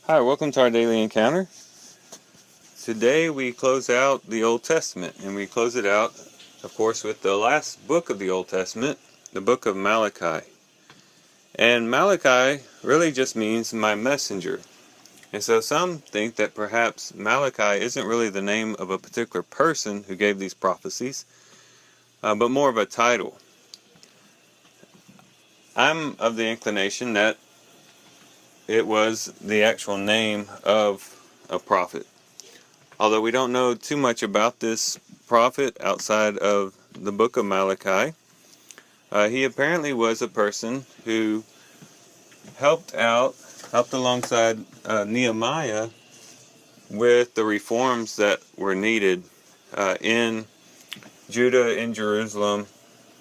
Hi, welcome to our daily encounter. Today we close out the Old Testament, and we close it out, of course, with the last book of the Old Testament, the book of Malachi. And Malachi really just means my messenger. And so some think that perhaps Malachi isn't really the name of a particular person who gave these prophecies, but more of a title. I'm of the inclination that it was the actual name of a prophet. Although we don't know too much about this prophet outside of the book of Malachi, he apparently was a person who helped alongside Nehemiah with the reforms that were needed in Judah and Jerusalem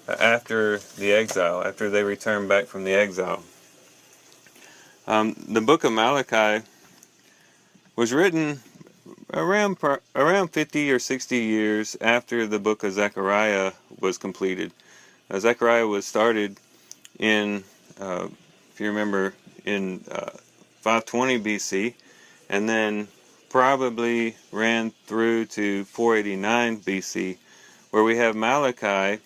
after the exile, after they returned back from the exile. The book of Malachi was written around 50 or 60 years after the book of Zechariah was completed. Zechariah was started in, if you remember, in 520 BC, and then probably ran through to 489 BC, where we have Malachi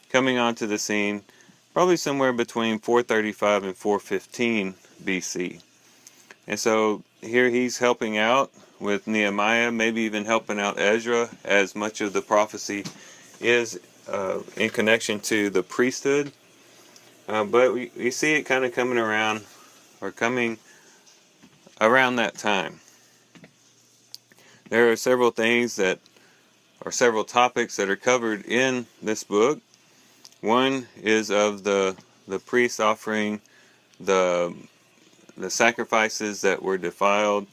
coming onto the scene probably somewhere between 435 and 415 BC. And so here he's helping out with Nehemiah, maybe even helping out Ezra, as much of the prophecy is in connection to the priesthood. But we see it kind of coming around that time. There are several topics that are covered in this book. One is of the priests offering the sacrifices that were defiled,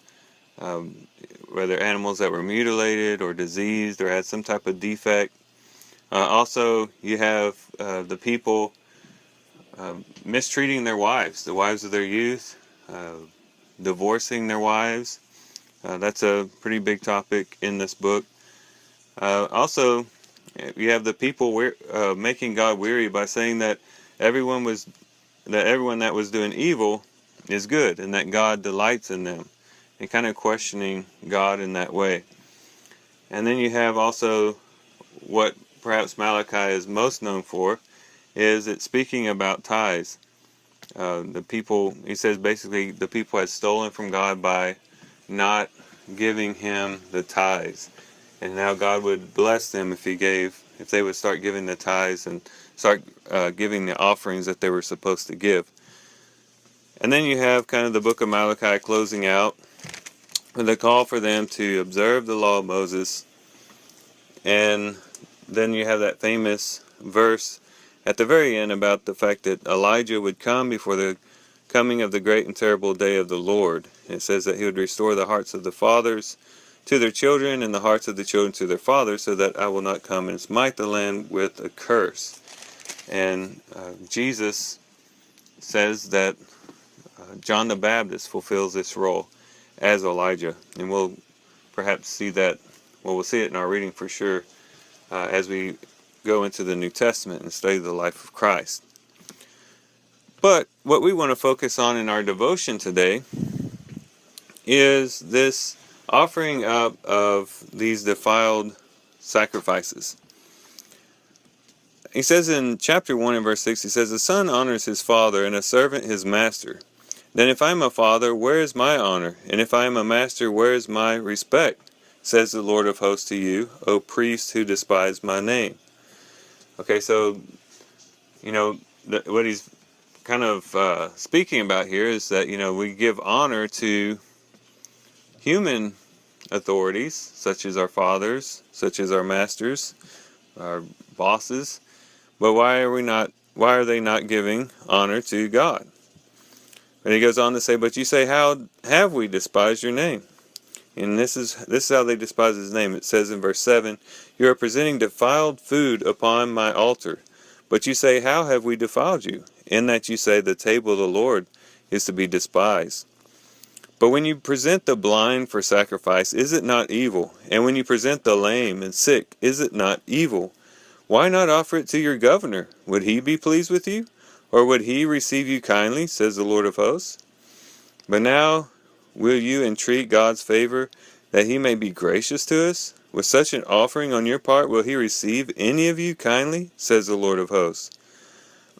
whether animals that were mutilated or diseased or had some type of defect. Also, you have the people mistreating their wives, the wives of their youth, divorcing their wives. That's a pretty big topic in this book. Also, you have the people making God weary by saying that everyone that was doing evil is good, and that God delights in them, and kind of questioning God in that way. And then you have also what perhaps Malachi is most known for, is it speaking about tithes. The people, he says basically the people had stolen from God by not giving him the tithes. And now God would bless them if they would start giving the tithes and start giving the offerings that they were supposed to give. And then you have kind of the book of Malachi closing out with a call for them to observe the law of Moses. And then you have that famous verse at the very end about the fact that Elijah would come before the coming of the great and terrible day of the Lord. And it says that he would restore the hearts of the fathers to their children and the hearts of the children to their fathers, so that I will not come and smite the land with a curse. And Jesus says that John the Baptist fulfills this role as Elijah. And we'll perhaps see that, we'll see it in our reading for sure as we go into the New Testament and study the life of Christ. But what we want to focus on in our devotion today is this offering up of these defiled sacrifices. He says in chapter 1 and verse 6, he says, "The son honors his father, and a servant his master. Then if I am a father, where is my honor? And if I am a master, where is my respect? Says the Lord of hosts to you, O priests who despise my name." Okay, so, what he's kind of speaking about here is that, we give honor to human authorities, such as our fathers, such as our masters, our bosses. But why are they not giving honor to God? And he goes on to say, "But you say, how have we despised your name?" And this is how they despise his name. It says in verse 7, "You are presenting defiled food upon my altar. But you say, how have we defiled you? In that you say, the table of the Lord is to be despised. But when you present the blind for sacrifice, is it not evil? And when you present the lame and sick, is it not evil? Why not offer it to your governor? Would he be pleased with you? Or would he receive you kindly, says the Lord of hosts? But now will you entreat God's favor, that he may be gracious to us? With such an offering on your part, will he receive any of you kindly? Says the Lord of hosts.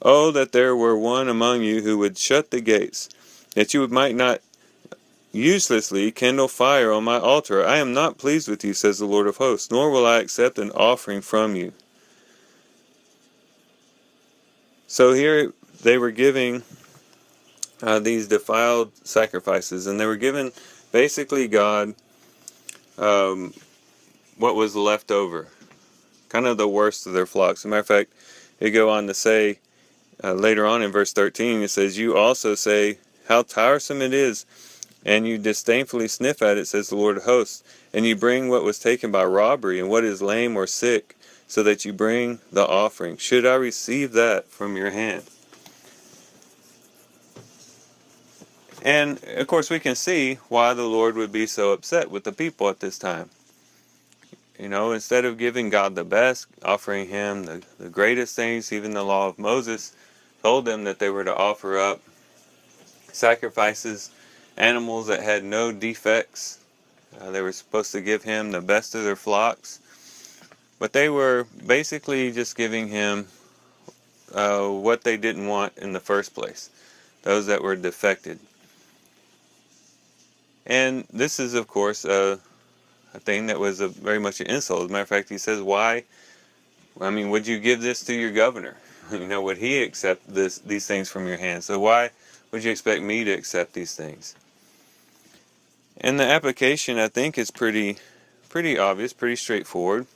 Oh, that there were one among you who would shut the gates, that you might not uselessly kindle fire on my altar. I am not pleased with you, says the Lord of hosts, nor will I accept an offering from you. So here they were giving these defiled sacrifices, and they were giving basically God what was left over, kind of the worst of their flocks. As a matter of fact, they go on to say later on in verse 13, it says, you also say, how tiresome it is, and you disdainfully sniff at it, says the Lord of hosts, and you bring what was taken by robbery, and what is lame or sick, so that you bring the offering. Should I receive that from your hand? And, of course, we can see why the Lord would be so upset with the people at this time. You know, instead of giving God the best, offering him the greatest things, even the law of Moses told them that they were to offer up sacrifices, animals that had no defects. They were supposed to give him the best of their flocks. But they were basically just giving him what they didn't want in the first place, those that were defected. And this is, of course, a thing that was very much an insult. As a matter of fact, he says, why? I mean, would you give this to your governor? You know, would he accept these things from your hand? So why would you expect me to accept these things? And the application, I think, is pretty obvious, pretty straightforward.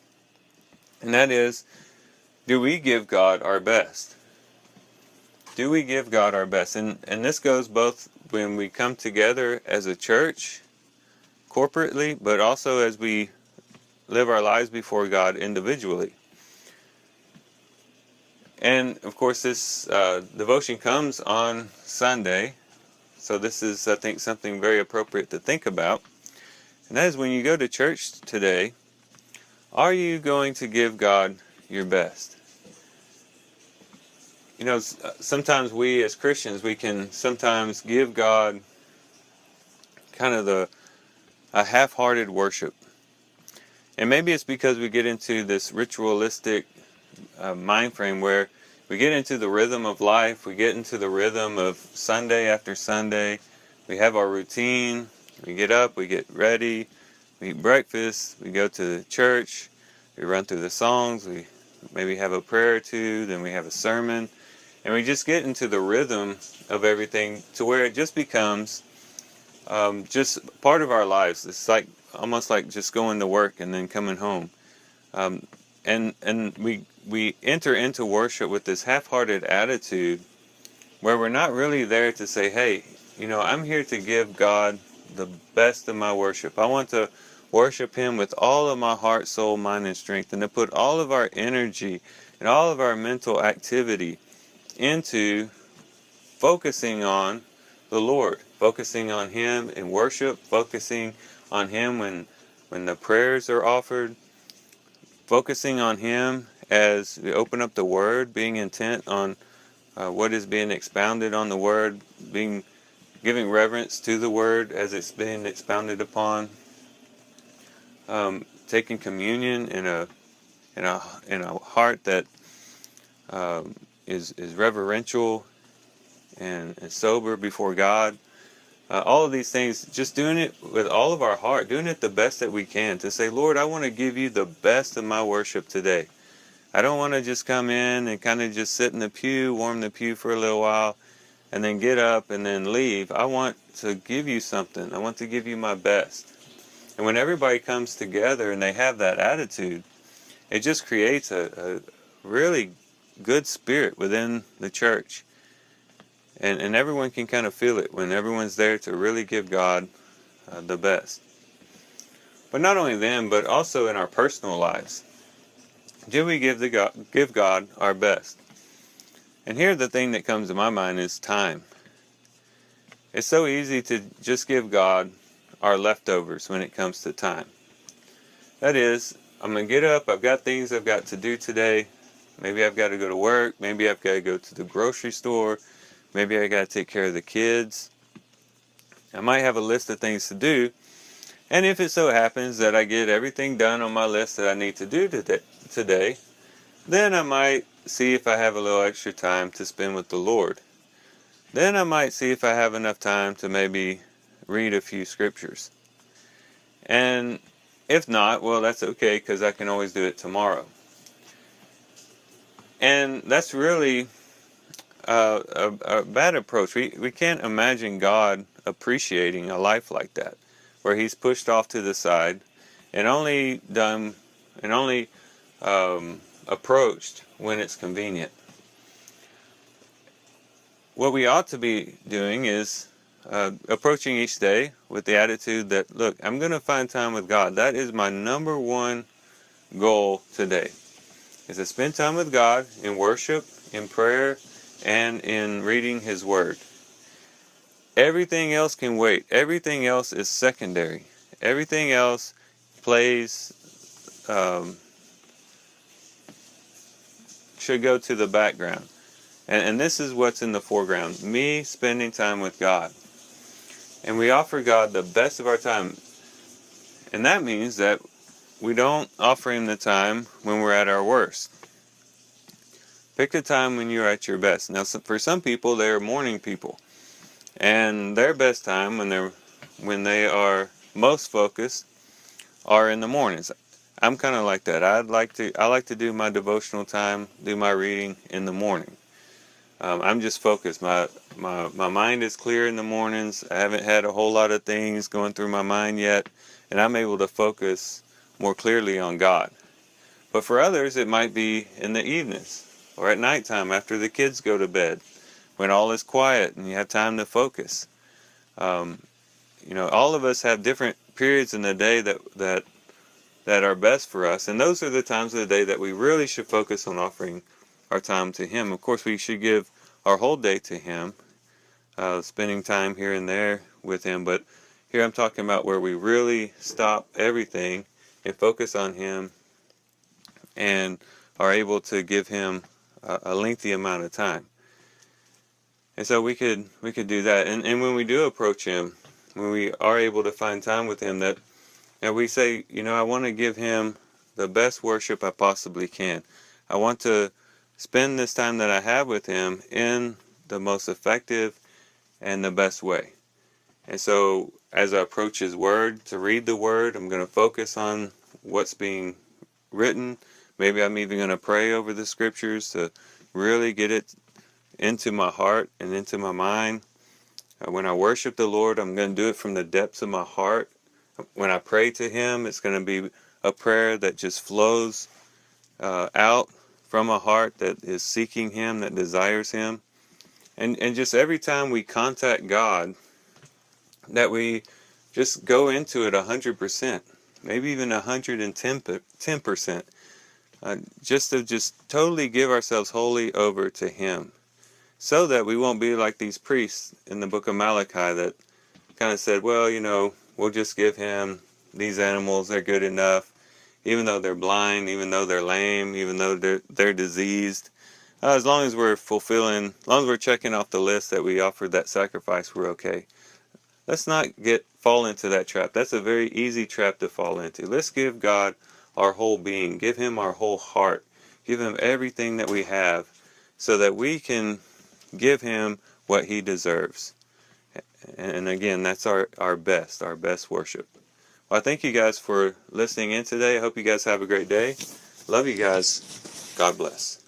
And that is, do we give God our best? Do we give God our best? And this goes both when we come together as a church, corporately, but also as we live our lives before God individually. And, of course, this devotion comes on Sunday, so this is, I think, something very appropriate to think about. And that is, when you go to church today, are you going to give God your best? You know, sometimes we as Christians, we can sometimes give God kind of a half-hearted worship. And maybe it's because we get into this ritualistic mind frame where we get into the rhythm of life, we get into the rhythm of Sunday after Sunday, we have our routine, we get up, we get ready, we eat breakfast, we go to the church, we run through the songs, we maybe have a prayer or two, then we have a sermon, and we just get into the rhythm of everything to where it just becomes just part of our lives. It's like almost like just going to work and then coming home. And we enter into worship with this half-hearted attitude where we're not really there to say, hey, you know, I'm here to give God the best of my worship. I want to worship him with all of my heart, soul, mind, and strength, and to put all of our energy and all of our mental activity into focusing on the Lord, focusing on him in worship, focusing on him when the prayers are offered, focusing on him as we open up the Word, being intent on what is being expounded on the Word, giving reverence to the Word as it's being expounded upon, taking communion in a heart that is reverential and sober before God. All of these things, just doing it with all of our heart, doing it the best that we can, to say, Lord, I want to give you the best of my worship today. I don't want to just come in and kind of just sit in the pew, warm the pew for a little while, and then get up and then leave. I want to give you something. I want to give you my best. And when everybody comes together and they have that attitude, it just creates a really good spirit within the church. And everyone can kind of feel it when everyone's there to really give God the best. But not only them, but also in our personal lives. Do we give God our best? And here the thing that comes to my mind is time. It's so easy to just give God our leftovers when it comes to time. That is, I'm going to get up, I've got things I've got to do today. Maybe I've got to go to work, maybe I've got to go to the grocery store, maybe I got to take care of the kids. I might have a list of things to do, and if it so happens that I get everything done on my list that I need to do today, then I might see if I have a little extra time to spend with the Lord. Then I might see if I have enough time to maybe read a few scriptures. And if not, well, that's okay, because I can always do it tomorrow. And that's really a bad approach. We can't imagine God appreciating a life like that, where He's pushed off to the side and only approached when it's convenient. What we ought to be doing is approaching each day with the attitude that, look, I'm going to find time with God. That is my number one goal today, is to spend time with God in worship, in prayer, and in reading His Word. Everything else can wait. Everything else is secondary. Everything else plays, should go to the background. And this is what's in the foreground, me spending time with God. And we offer God the best of our time. And that means that we don't offer Him the time when we're at our worst. Pick a time when you're at your best. Now, for some people, they're morning people. And their best time when they are most focused are in the mornings. I'm kind of like that. I like to do my devotional time, do my reading in the morning. I'm just focused. My mind is clear in the mornings. I haven't had a whole lot of things going through my mind yet, and I'm able to focus more clearly on God. But for others, it might be in the evenings or at nighttime after the kids go to bed, when all is quiet and you have time to focus. All of us have different periods in the day that are best for us, and those are the times of the day that we really should focus on offering our time to Him. Of course, we should give our whole day to Him, spending time here and there with Him, but here I'm talking about where we really stop everything and focus on Him and are able to give Him a lengthy amount of time. And so we could do that. And when we do approach Him, when we are able to find time with Him, that we say, I want to give Him the best worship I possibly can. I want to spend this time that I have with Him in the most effective and the best way. And so as I approach His Word, to read the Word, I'm going to focus on what's being written. Maybe I'm even going to pray over the Scriptures to really get it into my heart and into my mind. When I worship the Lord, I'm going to do it from the depths of my heart. When I pray to Him, it's going to be a prayer that just flows out from a heart that is seeking Him, that desires Him. And just every time we contact God, that we just go into it 100%, maybe even 110%, just to totally give ourselves wholly over to Him, so that we won't be like these priests in the book of Malachi that kind of said, well, we'll just give Him these animals, they're good enough, even though they're blind, even though they're lame, even though they're diseased. As long as we're checking off the list that we offered that sacrifice, we're okay. Let's not fall into that trap. That's a very easy trap to fall into. Let's give God our whole being. Give Him our whole heart. Give Him everything that we have, so that we can give Him what He deserves. And again, that's our best worship. Well, I thank you guys for listening in today. I hope you guys have a great day. Love you guys. God bless.